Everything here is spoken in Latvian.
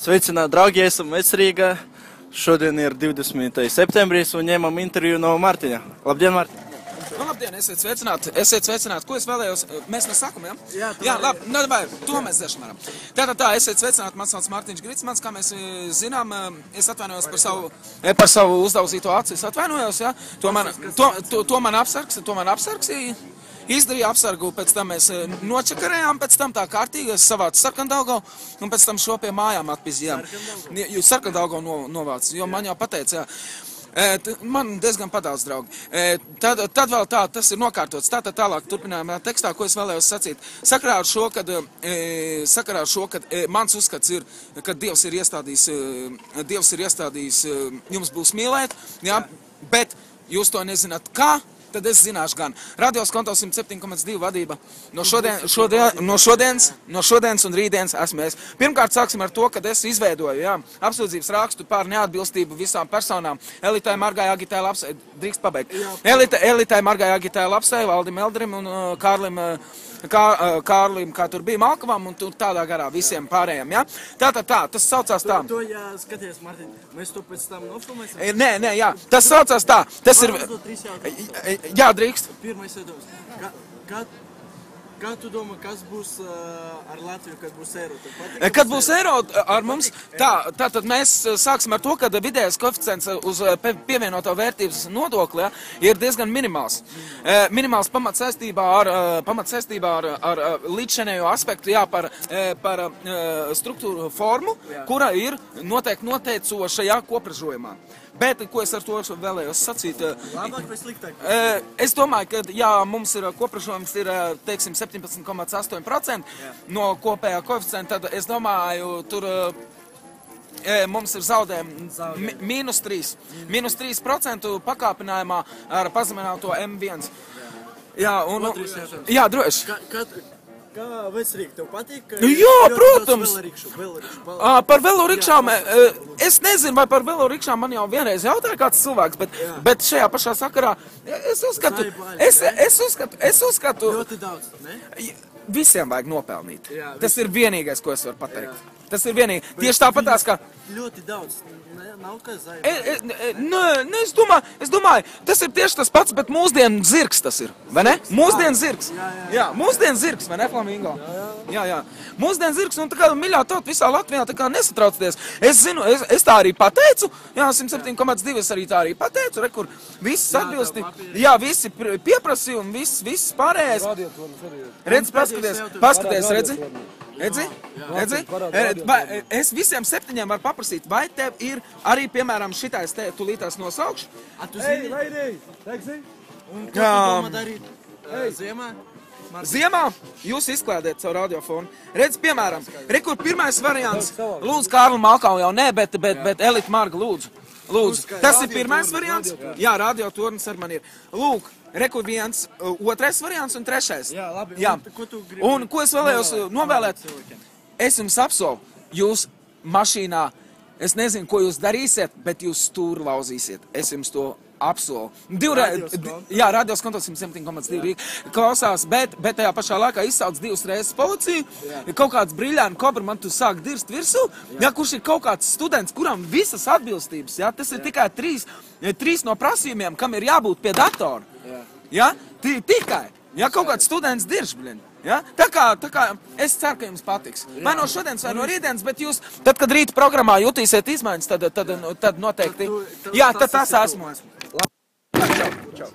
Sveicināt, draugi, esam Vecrīgā. Šodien ir 20. septembris un ņemam interviju no Mārtiņa. Labdien, Mārtiņ! Nu, labdien, esiet sveicināti. Ko es vēlējos? Mēs no sākuma, ja? Jā, labi, nu, vai, to mēs dzeršam varam. Tātad, esiet sveicināti, mans vārds Mārtiņš Gricmans, kā mēs zinām, es atvainojos par savu uzdausīto acu, es atvainojos, ja? To man apsargs izdarīja apsargu, pēc tam mēs nočakarējām, pēc tam tā kārtīgi, es savācu Sarkandaugavu, un pēc tam šo pie mājām atpizījām. Jūs Sarkandaugavu novāc, jo man jau pateica, jā. Man diezgan padaudz, draugi. Tad vēl tā, tas ir nokārtots. Tātad tālāk turpinājumā tekstā, ko es vēlējos sacīt. Sakarā ar šo, kad mans uzskats ir, ka Dievs ir iestādījis jums būs mīlēt, jā, bet jūs to nezināt kā, tad es zināšu gan. Radios konto 107,2 vadība. No šodienas un rītdienas esmu es. Pirmkārt, sāksim ar to, kad es izveidoju, jā, apsūdzības rakstu par neatbilstību visām personām. Elitai Margai Agitai Lapsai, drīkst pabeigt. Elitai Margai Agitai Lapsai, Valdim Eldrim un Kārlim, kā tur bija Malkavam, un tur tādā garā visiem pārējiem, ja? Tātad tā, tas saucās tā. To, ja skaties, Mārtiņ, mēs to pēc tam nofilmēsim? Nē, jā, tas saucās tā. Tas ir... Jā, drīkst. Pirmais jautājums. Kā tu domā, kas būs ar Latviju, kad būs eiro? Kad būs eiro ar mums, tātad mēs sāksim ar to, ka vidējais koeficients uz pievienoto vērtības nodokli, ja, ir diezgan minimāls. Minimāls pamats saistībā ar līdzšinējo aspektu, jā, par struktūru formu, kura ir noteikti noteicoša, jā, kopražojumā. Bet, ko es ar to vēlējos sacīt? Labāk vai sliktāk? Es domāju, ka, ja mums ir kopražojums ir, teiksim, 17,8% no kopējā koeficienta, tad es domāju, tur mums ir zaudējumi mīnus 3% pakāpinājumā ar pazemināto M1. Jā, un... Jā, droši. Kā Vecrīga, tev patīk? Jā, protams! Par velorikšām, es nezinu, vai par velorikšām man jau vienreiz jautāja kāds cilvēks, bet šajā pašā sakarā es uzskatu... Ļoti daudz, ne? Visiem vajag nopelnīt. Tas ir vienīgais, ko es varu pateikt. Tas ir vienīgi. Tieši tāpatās, ka... Ļoti daudz. Nav kā Nē, es domāju, tas ir tieši tas pats, bet mūsdienu zirgs tas ir, vai ne? Mūsdienu zirgs. Jā, mūsdienu zirgs, vai ne, Flamingo? Jā. Mūsdienu zirgs, un tā kā miļā tauta visā Latvijā, tā kā nesatraucieties. Es zinu, es tā arī pateicu, jā, 107,2 es arī tā arī pateicu, kur viss atbilsti, jā, visi pieprasīja un viss pārējais. Redzi, paskaties, redzi? Es visiem 7 varu paprasīt, vai tev ir arī, piemēram, šitais te tulītās nosaukšu? Tu zini, teiksi? Un ko tu domā darīt ziemā? Ziemā jūs izklēdiet savu radiofonu. Redz, piemēram, kur pirmais variants, lūdzu, Kārli Malkau jau ne, bet Elita Marga lūdzu. Tas ir pirmais variants? Jā, radiotornis ar man ir. Lūk, rekur viens, otrais variants un trešais. Jā, labi. Jā. Un ko es vēlējos novēlēt? Es jums apsolu, jūs mašīnā, es nezinu, ko jūs darīsiet, bet jūs stūri lauzīsiet. Es jums to apsolu. Jā, radios kontos 107,2 Rīga klausās, bet tajā pašā laikā izsauc 2 reizes policiju. Kaut kāds briļāni kobra man tu sāk dirst virsū, jā, kurš ir kaut kāds students, kuram visas atbilstības, jā, tas ir tikai 3 no prasījumiem, kam ir jābūt pie datora. Jā, tikai. Jā, kaut kāds students dirž, blin. Ja? Tā kā es ceru, ka jums patiks. Vai no šodienas, vai no rītdienas, bet jūs, tad, kad rīta programmā jutīsiet izmaiņas, tad noteikti. Jā, tad tas esmu. Čau.